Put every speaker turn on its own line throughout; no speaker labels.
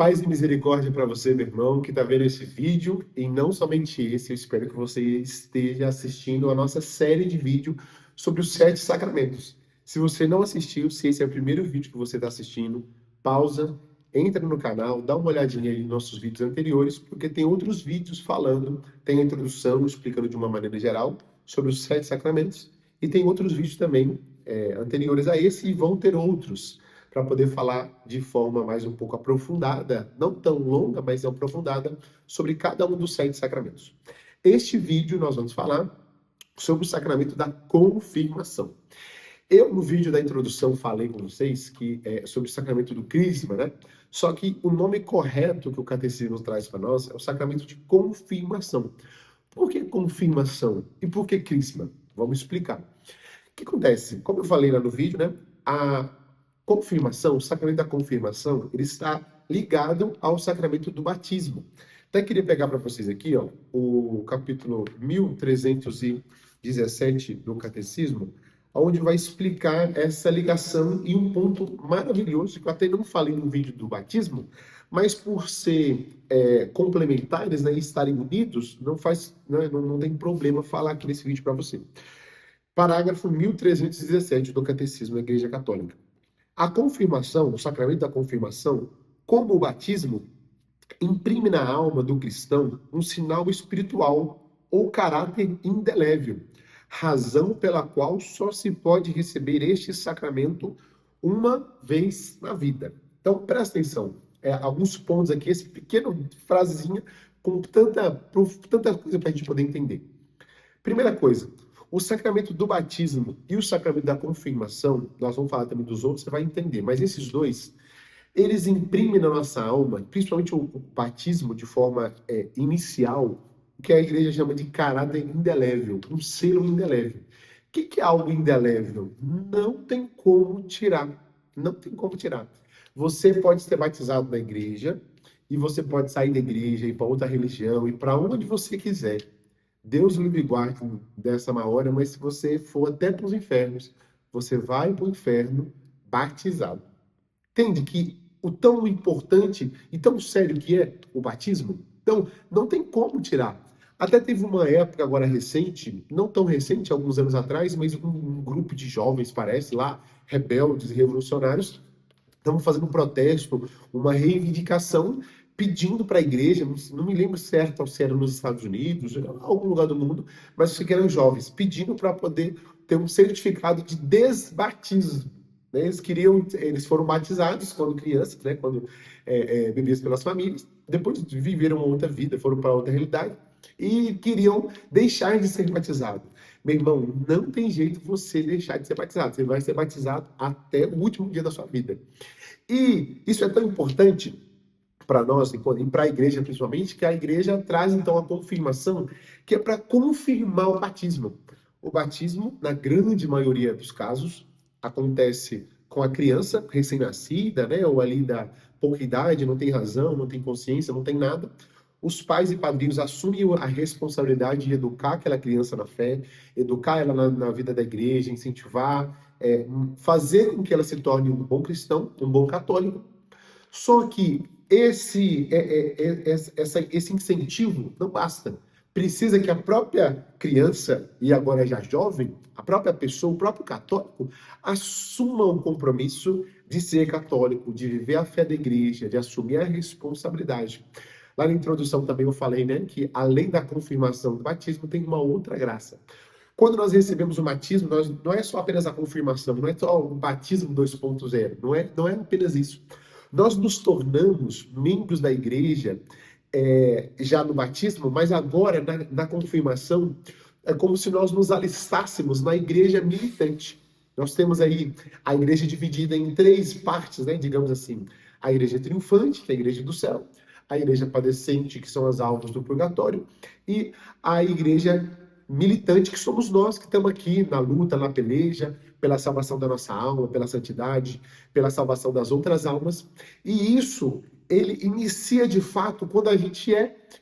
Paz e misericórdia para você, meu irmão, que está vendo esse vídeo, e não somente esse, eu espero que você esteja assistindo a nossa série de vídeo sobre os 7 sacramentos. Se você não assistiu, se esse é o primeiro vídeo que você está assistindo, pausa, entra no canal, dá uma olhadinha aí nos nossos vídeos anteriores, porque tem outros vídeos falando, tem a introdução explicando de uma maneira geral sobre os 7 sacramentos, e tem outros vídeos também anteriores a esse, e vão ter outros para poder falar de forma mais um pouco aprofundada, não tão longa, mas aprofundada, sobre cada um dos 7 sacramentos. Este vídeo nós vamos falar sobre o sacramento da confirmação. Eu, no vídeo da introdução, falei com vocês que é sobre o sacramento do crisma, né? Só que o nome correto que o catecismo traz para nós é o sacramento de confirmação. Por que confirmação? E por que crisma? Vamos explicar. O que acontece? Como eu falei lá no vídeo, né? A confirmação, o sacramento da confirmação, ele está ligado ao sacramento do batismo. Até queria pegar para vocês aqui, ó, o capítulo 1317 do Catecismo, onde vai explicar essa ligação e um ponto maravilhoso, que eu até não falei no vídeo do batismo, mas por ser complementares, né, e estarem unidos, não tem problema falar aqui nesse vídeo para você. Parágrafo 1317 do Catecismo da Igreja Católica. A confirmação, o sacramento da confirmação, como o batismo, imprime na alma do cristão um sinal espiritual ou caráter indelével, razão pela qual só se pode receber este sacramento uma vez na vida. Então, presta atenção, alguns pontos aqui, essa pequena frasezinha com tanta coisa para a gente poder entender. Primeira coisa, o sacramento do batismo e o sacramento da confirmação, nós vamos falar também dos outros, você vai entender, mas esses dois, eles imprimem na nossa alma, principalmente o batismo de forma inicial, o que a igreja chama de caráter indelével, um selo indelével. O que é algo indelével? Não tem como tirar. Não tem como tirar. Você pode ser batizado na igreja, e você pode sair da igreja, ir para outra religião, ir para onde você quiser. Deus livre e guarde dessa má hora, mas se você for até para os infernos, você vai para o inferno batizado. Entende que o tão importante e tão sério que é o batismo? Então, não tem como tirar. Até teve uma época agora recente, não tão recente, alguns anos atrás, mas um grupo de jovens, parece lá, rebeldes e revolucionários, estavam fazendo um protesto, uma reivindicação, pedindo para a igreja, não me lembro certo se era nos Estados Unidos, em algum lugar do mundo, mas sei que eram jovens, pedindo para poder ter um certificado de desbatismo. Né? Eles foram batizados quando crianças, né? Quando bebidos pelas famílias, depois viveram uma outra vida, foram para outra realidade, e queriam deixar de ser batizados. Meu irmão, não tem jeito você deixar de ser batizado, você vai ser batizado até o último dia da sua vida. E isso é tão importante para nós e para a igreja principalmente, que a igreja traz então a confirmação, que é para confirmar o batismo. O batismo, na grande maioria dos casos, acontece com a criança recém-nascida, né, ou ali da pouca idade, não tem razão, não tem consciência, não tem nada. Os pais e padrinhos assumem a responsabilidade de educar aquela criança na fé, educar ela na vida da igreja, incentivar, fazer com que ela se torne um bom cristão, um bom católico. Só que esse incentivo não basta. Precisa que a própria criança, e agora já jovem, a própria pessoa, o próprio católico, assuma o compromisso de ser católico, de viver a fé da igreja, de assumir a responsabilidade. Lá na introdução também eu falei, né, que além da confirmação do batismo, tem uma outra graça. Quando nós recebemos o batismo, não é só apenas a confirmação, não é só o batismo 2.0, não é apenas isso. Nós nos tornamos membros da igreja já no batismo, mas agora na confirmação é como se nós nos alistássemos na igreja militante. Nós temos aí a igreja dividida em 3 partes, né, digamos assim. A igreja triunfante, que é a igreja do céu, a igreja padecente, que são as almas do purgatório, e a igreja militante, que somos nós que estamos aqui na luta, na peleja, pela salvação da nossa alma, pela santidade, pela salvação das outras almas. E isso, ele inicia de fato quando a gente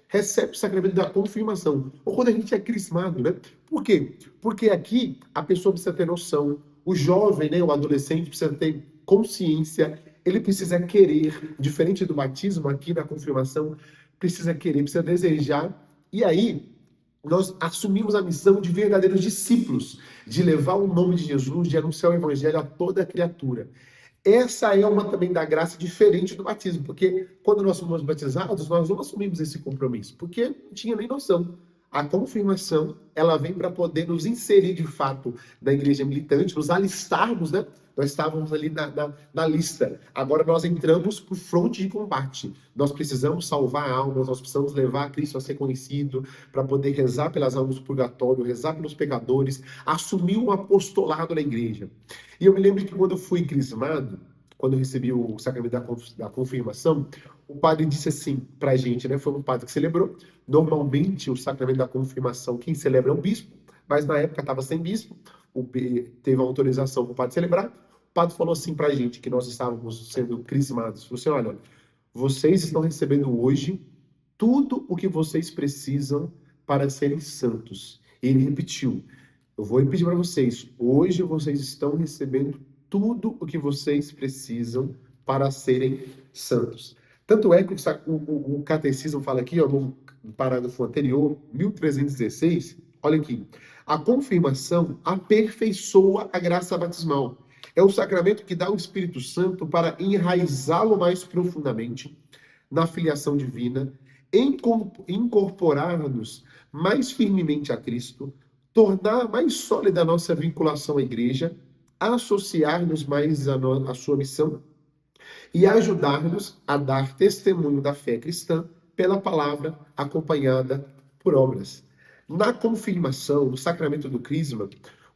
recebe o sacramento da confirmação, ou quando a gente é crismado, né? Por quê? Porque aqui a pessoa precisa ter noção, o jovem, né, o adolescente precisa ter consciência ele precisa querer, diferente do batismo aqui na confirmação, precisa querer, precisa desejar. E aí, nós assumimos a missão de verdadeiros discípulos, de levar o nome de Jesus, de anunciar o evangelho a toda criatura. Essa é uma também da graça diferente do batismo, porque quando nós fomos batizados, nós não assumimos esse compromisso, porque não tinha nem noção. A confirmação, ela vem para poder nos inserir de fato na igreja militante, nos alistarmos, né? Nós estávamos ali na lista. Agora nós entramos para o fronte de combate. Nós precisamos salvar almas, nós precisamos levar Cristo a ser conhecido, para poder rezar pelas almas do purgatório, rezar pelos pecadores, assumir um apostolado na igreja. E eu me lembro que quando eu fui crismado, quando eu recebi o sacramento da confirmação, o padre disse assim para a gente, né? Foi um padre que celebrou. Normalmente, o sacramento da confirmação, quem celebra é o bispo, mas na época estava sem bispo, teve a autorização para o padre celebrar. O padre falou assim para a gente, que nós estávamos sendo crismados. Falou assim, olha, vocês estão recebendo hoje tudo o que vocês precisam para serem santos. E ele repetiu, eu vou repetir para vocês, hoje vocês estão recebendo tudo o que vocês precisam para serem santos. Tanto é que o catecismo fala aqui, ó, no parágrafo anterior, 1316, olha aqui, a confirmação aperfeiçoa a graça batismal. É o sacramento que dá o Espírito Santo para enraizá-lo mais profundamente na filiação divina, incorporar-nos mais firmemente a Cristo, tornar mais sólida a nossa vinculação à igreja, associar-nos mais à sua missão e ajudar-nos a dar testemunho da fé cristã pela palavra acompanhada por obras. Na confirmação, no sacramento do crisma,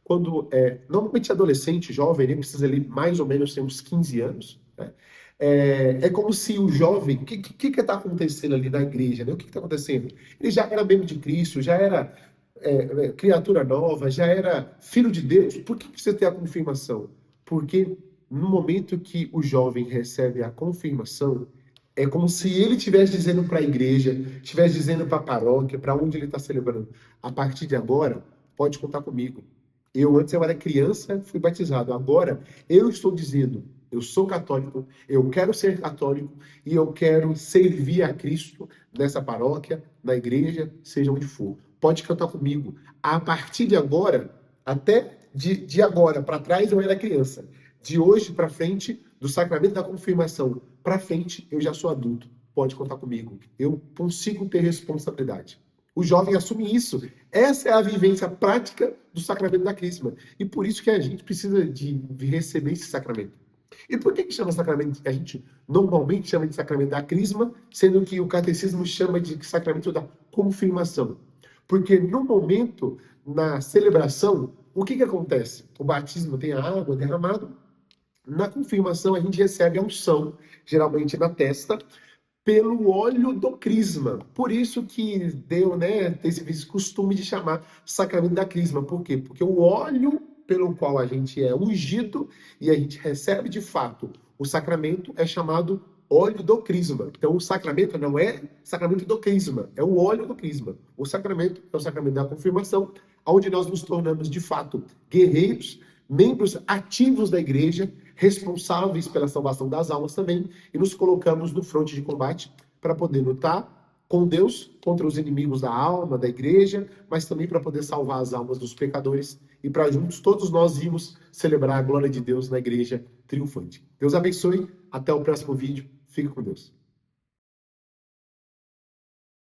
quando normalmente adolescente, jovem, ele precisa ali mais ou menos ter uns 15 anos, né? É como se o jovem, o que está acontecendo ali na igreja, né? O que está acontecendo? Ele já era membro de Cristo, já era criatura nova, já era filho de Deus. Por que precisa ter a confirmação? Porque no momento que o jovem recebe a confirmação, é como se ele estivesse dizendo para a igreja, estivesse dizendo para a paróquia, para onde ele está celebrando. A partir de agora, pode contar comigo. Antes eu era criança, fui batizado. Agora, eu estou dizendo, eu sou católico, eu quero ser católico e eu quero servir a Cristo nessa paróquia, na igreja, seja onde for. Pode cantar comigo. A partir de agora, até de agora para trás, eu era criança. De hoje para frente, do sacramento da confirmação para frente, eu já sou adulto. Pode contar comigo. Eu consigo ter responsabilidade. O jovem assume isso. Essa é a vivência prática do sacramento da crisma. E por isso que a gente precisa de receber esse sacramento. E por que chama sacramento? A gente normalmente chama de sacramento da crisma, sendo que o catecismo chama de sacramento da confirmação. Porque no momento, na celebração, o que acontece? O batismo tem a água derramada. Na confirmação, a gente recebe a unção, geralmente na testa, pelo óleo do crisma. Por isso que deu, né, esse costume de chamar sacramento da crisma. Por quê? Porque o óleo pelo qual a gente é ungido e a gente recebe de fato o sacramento é chamado óleo do crisma. Então o sacramento não é sacramento do crisma, é o óleo do crisma. O sacramento é o sacramento da confirmação, onde nós nos tornamos de fato guerreiros, membros ativos da igreja, responsáveis pela salvação das almas também, e nos colocamos no fronte de combate para poder lutar com Deus contra os inimigos da alma, da igreja, mas também para poder salvar as almas dos pecadores e para juntos todos nós irmos celebrar a glória de Deus na igreja triunfante. Deus abençoe, até o próximo vídeo, fique com Deus.